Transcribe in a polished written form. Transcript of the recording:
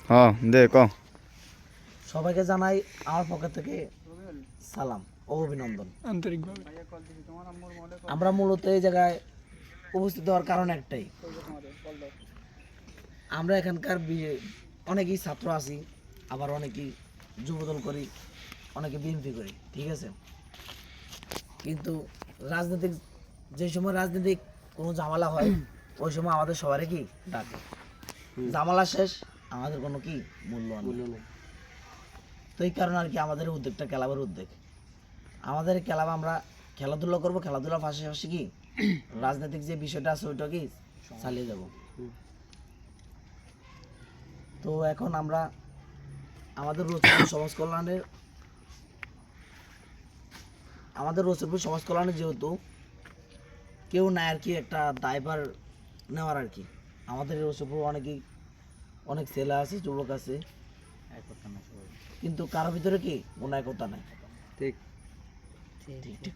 হ্যাঁ দে ক। সবাইকে জানাই আমার পক্ষ থেকে সালাম ও অভিনন্দন আন্তরিকভাবে। আমরা মূলত এই জায়গায় উপস্থিত হওয়ার কারণ একটাই, আমরা এখানকার অনেকেই ছাত্র আছি, আবার অনেকেই যুবদল করি, অনেকে বিএনপি করি, ঠিক আছে। কিন্তু রাজনৈতিক যে সময় রাজনৈতিক কোনো ঝামেলা হয় ওই সময় আমাদের সবারই কি ডাকে, ঝামেলা শেষ আমাদের কোনো কি মূল্য নেই। তো এই কারণে আর কি আমাদের উদ্যোগটা ক্লাবের উদ্যোগ। আমাদের ক্লাব আমরা খেলাধুলা করবো, খেলাধুলার পাশাপাশি কি রাজনৈতিক যে বিষয়টা আছে ওইটা কি চালিয়ে যাব। তো এখন আমরা আমাদের রসুলপুর সমাজ কল্যাণে যেহেতু কেউ নাই আর কি একটা দায়ভার নেওয়ার আর কি। আমাদের রসুলপুর অনেক ছেলে আছে, যুবক আছে, কিন্তু কারোর ভিতরে কি কোনো একতা নাই। ঠিক ঠিক